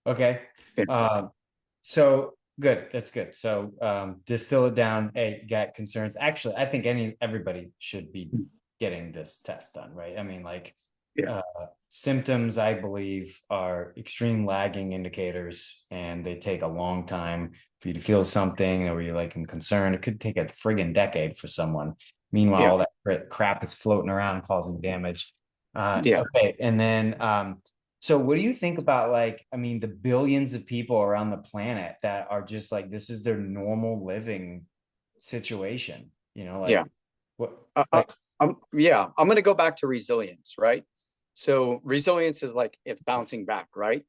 [SPEAKER 1] Okay. So good. That's good. So distill it down. Hey, got concerns. Actually, I think everybody should be getting this test done, right? I mean, like
[SPEAKER 2] Yeah.
[SPEAKER 1] symptoms, I believe, are extreme lagging indicators, and they take a long time for you to feel something, or you're like in concern. It could take a friggin' decade for someone. Meanwhile,
[SPEAKER 2] Yeah.
[SPEAKER 1] all that crap is floating around causing damage.
[SPEAKER 2] Yeah.
[SPEAKER 1] Okay, and then so what do you think about, like, I mean, the billions of people around the planet that are just like, this is their normal living situation,
[SPEAKER 2] Yeah.
[SPEAKER 1] like what,
[SPEAKER 2] Uh, uh,
[SPEAKER 1] like,
[SPEAKER 2] yeah. I'm going to go back to resilience, right? So resilience is like it's bouncing back, right?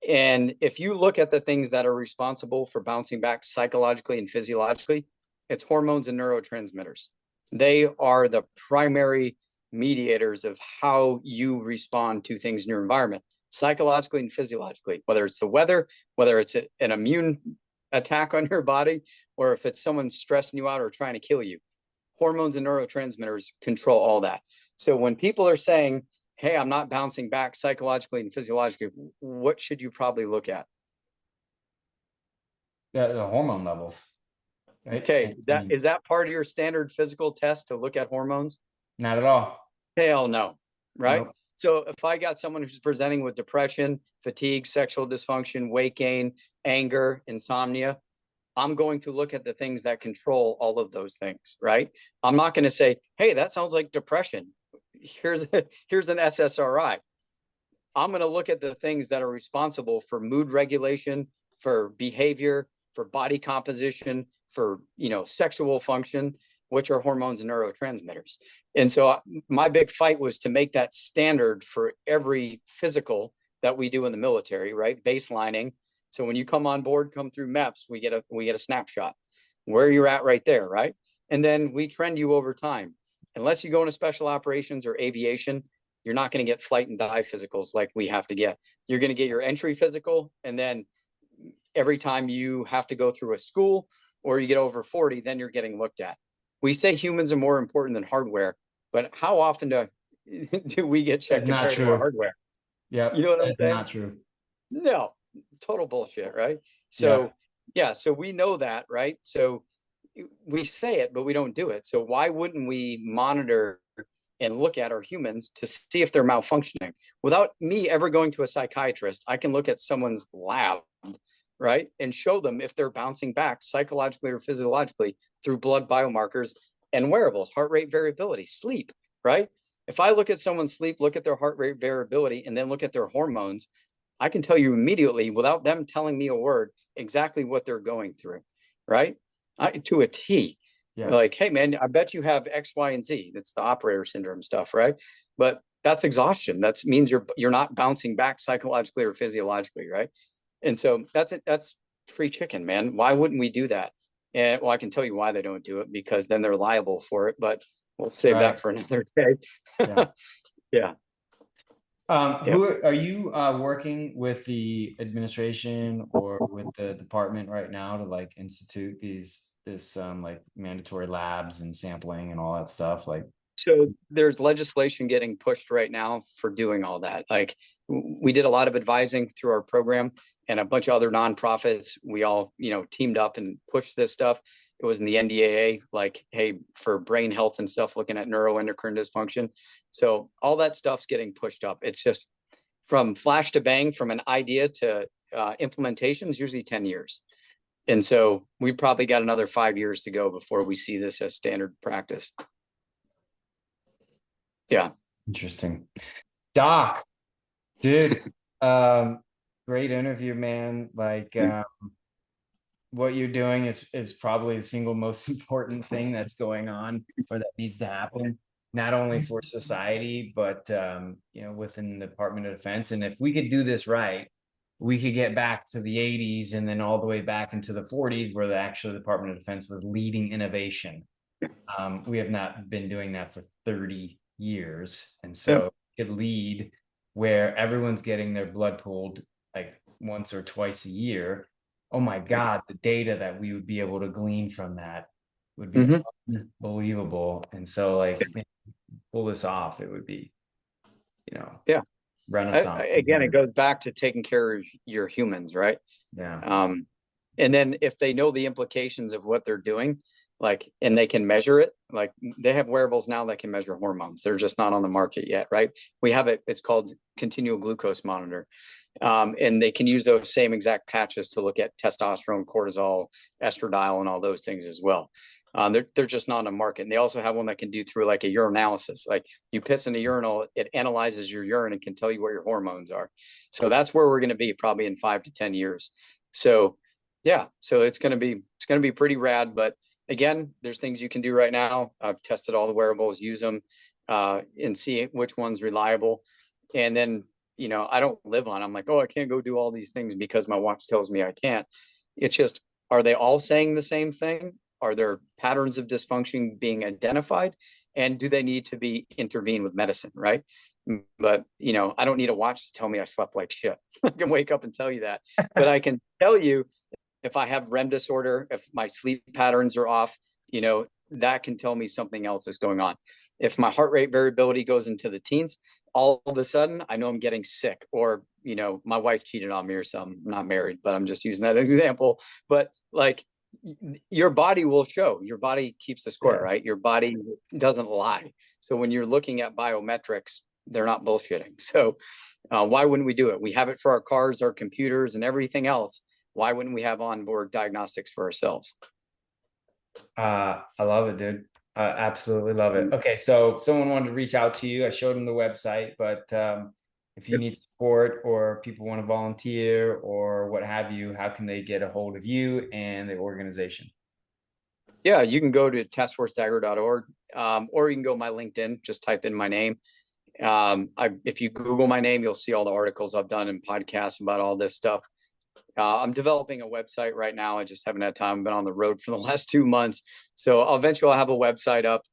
[SPEAKER 2] And if you look at the things that are responsible for bouncing back psychologically and physiologically, it's hormones and neurotransmitters. They are the primary mediators of how you respond to things in your environment, psychologically and physiologically, whether it's the weather, whether it's an immune attack on your body, or if it's someone stressing you out or trying to kill you. Hormones and neurotransmitters control all that. So when people are saying, hey, I'm not bouncing back psychologically and physiologically, what should you probably look at?
[SPEAKER 1] the hormone levels, right?
[SPEAKER 2] Okay,
[SPEAKER 1] And,
[SPEAKER 2] is
[SPEAKER 1] I
[SPEAKER 2] that
[SPEAKER 1] mean,
[SPEAKER 2] is that part of your standard physical test to look at hormones?
[SPEAKER 1] not at all.
[SPEAKER 2] Hell no, right?
[SPEAKER 1] Nope.
[SPEAKER 2] So if I got someone who's presenting with depression, fatigue, sexual dysfunction, weight gain, anger, insomnia, I'm going to look at the things that control all of those things, right? I'm not going to say, hey, that sounds like depression. Here's an SSRI. I'm going to look at the things that are responsible for mood regulation, for behavior, for body composition, for sexual function, which are hormones and neurotransmitters. And so my big fight was to make that standard for every physical that we do in the military, right? Baselining. So when you come on board, come through MEPS, we get a snapshot where you're at right there, right? And then we trend you over time. Unless you go into special operations or aviation, you're not going to get flight and dive physicals like we have to get. You're going to get your entry physical, and then every time you have to go through a school or you get over 40, then you're getting looked at. We say humans are more important than hardware, but how often do we get
[SPEAKER 1] That's
[SPEAKER 2] checked
[SPEAKER 1] not
[SPEAKER 2] compared to our
[SPEAKER 1] true.
[SPEAKER 2] hardware? You
[SPEAKER 1] Yep,
[SPEAKER 2] know what I'm
[SPEAKER 1] that's
[SPEAKER 2] saying?
[SPEAKER 1] not true.
[SPEAKER 2] No, total bullshit, right?
[SPEAKER 1] Yeah.
[SPEAKER 2] So, yeah, so we know that, right? So we say it, but we don't do it. So why wouldn't we monitor and look at are humans to see if they're malfunctioning. Without me ever going to a psychiatrist, I can look at someone's lab, right, and show them if they're bouncing back psychologically or physiologically through blood biomarkers and wearables, heart rate variability, sleep, right? If I look at someone's sleep, look at their heart rate variability, and then look at their hormones, I can tell you immediately, without them telling me a word, exactly what they're going through, right? To a T.
[SPEAKER 1] Yeah.
[SPEAKER 2] Like, hey, man, I bet you have X, Y, and Z. It's the operator syndrome stuff, right? But that's exhaustion. That means you're not bouncing back psychologically or physiologically, right? And so that's free chicken, man. Why wouldn't we do that? And well, I can tell you why they don't do it, because then they're liable for it. But we'll save that for another day.
[SPEAKER 1] Yeah.
[SPEAKER 2] Yeah.
[SPEAKER 1] Who are you working with the administration or with the department right now to like institute this like mandatory labs and sampling and all that stuff? Like,
[SPEAKER 2] So there's legislation getting pushed right now for doing all that. Like we did a lot of advising through our program, and a bunch of other nonprofits. We all, teamed up and pushed this stuff. It was in the NDAA, like, hey, for brain health and stuff, looking at neuroendocrine dysfunction. So all that stuff's getting pushed up. It's just from flash to bang, from an idea to implementation is usually 10 years. And so we've probably got another 5 years to go before we see this as standard practice. Yeah.
[SPEAKER 1] interesting. Doc, dude, great interview, man. Like, what you're doing is probably the single most important thing that's going on or that needs to happen, not only for society, but within the Department of Defense. And if we could do this right, we could get back to the 80s and then all the way back into the 40s, where the Department of Defense was leading innovation. We have not been doing that for 30 years. And so it could lead where everyone's getting their blood pulled like once or twice a year. Oh my God, the data that we would be able to glean from that would be unbelievable. And so like pull this off, it would be, renaissance.
[SPEAKER 2] Again, it goes back to taking care of your humans, right?
[SPEAKER 1] Yeah.
[SPEAKER 2] And then if they know the implications of what they're doing, like, and they can measure it, like they have wearables now that can measure hormones. They're just not on the market yet, right? We have it. It's called continual glucose monitor. And they can use those same exact patches to look at testosterone, cortisol, estradiol, and all those things as well. They're just not on the market. And they also have one that can do through like a urinalysis. Like you piss in a urinal, it analyzes your urine and can tell you what your hormones are. So that's where we're going to be probably in 5 to 10 years. So yeah, so it's going to be pretty rad. But again, there's things you can do right now. I've tested all the wearables, use them, and see which one's reliable. And then, I don't live on, I'm like, oh, I can't go do all these things because my watch tells me I can't. It's just, are they all saying the same thing? Are there patterns of dysfunction being identified? And do they need to be intervened with medicine, right? But, I don't need a watch to tell me I slept like shit. I can wake up and tell you that. But I can tell you if I have REM disorder, if my sleep patterns are off, that can tell me something else is going on. If my heart rate variability goes into the teens, all of a sudden I know I'm getting sick, or, my wife cheated on me or something. I'm not married, but I'm just using that as an example. But like your body will show, your body keeps the score, right? Your body doesn't lie. So when you're looking at biometrics, they're not bullshitting. So why wouldn't we do it? We have it for our cars, our computers, and everything else. Why wouldn't we have onboard diagnostics for ourselves?
[SPEAKER 1] I love it, dude. I absolutely love it. Okay, so if someone wanted to reach out to you, I showed them the website, but if you need support or people want to volunteer or what have you, how can they get a hold of you and the organization?
[SPEAKER 2] Yeah, you can go to taskforcedagger.org, or you can go to my LinkedIn, just type in my name. If you Google my name, you'll see all the articles I've done and podcasts about all this stuff. I'm developing a website right now. I just haven't had time. I've been on the road for the last 2 months. So eventually I'll have a website up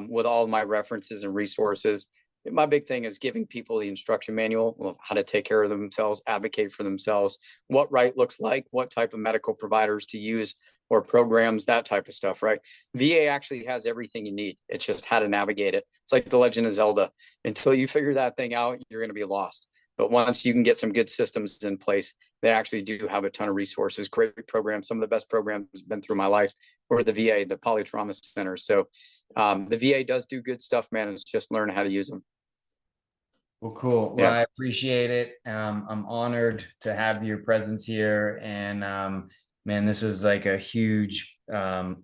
[SPEAKER 2] with all my references and resources. My big thing is giving people the instruction manual of how to take care of themselves, advocate for themselves, what right looks like, what type of medical providers to use or programs, that type of stuff, right? VA actually has everything you need. It's just how to navigate it. It's like the Legend of Zelda. Until you figure that thing out, you're going to be lost. But once you can get some good systems in place, they actually do have a ton of resources, great programs. Some of the best programs have been through my life or the VA, the polytrauma center. So the VA does do good stuff, man. It's just learn how to use them.
[SPEAKER 1] Well, cool. Well,
[SPEAKER 2] Yeah.
[SPEAKER 1] I appreciate it. I'm honored to have your presence here. And man, this was like a huge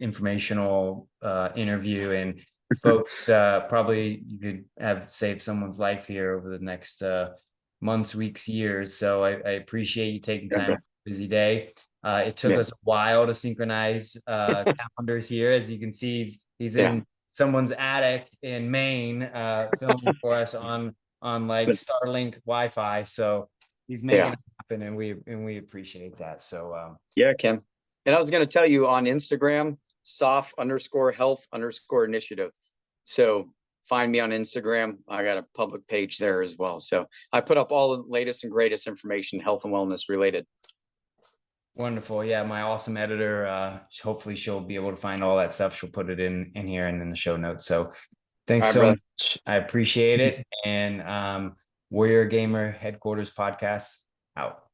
[SPEAKER 1] informational interview. And folks, probably you could have saved someone's life here over the next months, weeks, years. So I appreciate you taking time out of a busy day. It took
[SPEAKER 2] Yeah.
[SPEAKER 1] us a while to synchronize calendars here. As you can see, he's
[SPEAKER 2] Yeah.
[SPEAKER 1] in someone's attic in Maine, filming for us on like Starlink Wi-Fi. So he's making
[SPEAKER 2] Yeah.
[SPEAKER 1] it happen, and we appreciate that. So
[SPEAKER 2] Yeah, Kim. And I was going to tell you on Instagram, soft_health_initiative. So find me on Instagram. I got a public page there as well. So I put up all the latest and greatest information, health and wellness related.
[SPEAKER 1] wonderful. Yeah, my awesome editor. Hopefully she'll be able to find all that stuff. She'll put it in here and in the show notes. So thanks
[SPEAKER 2] All right,
[SPEAKER 1] so
[SPEAKER 2] brother.
[SPEAKER 1] much. I appreciate it. And Warrior Gamer Headquarters podcast out.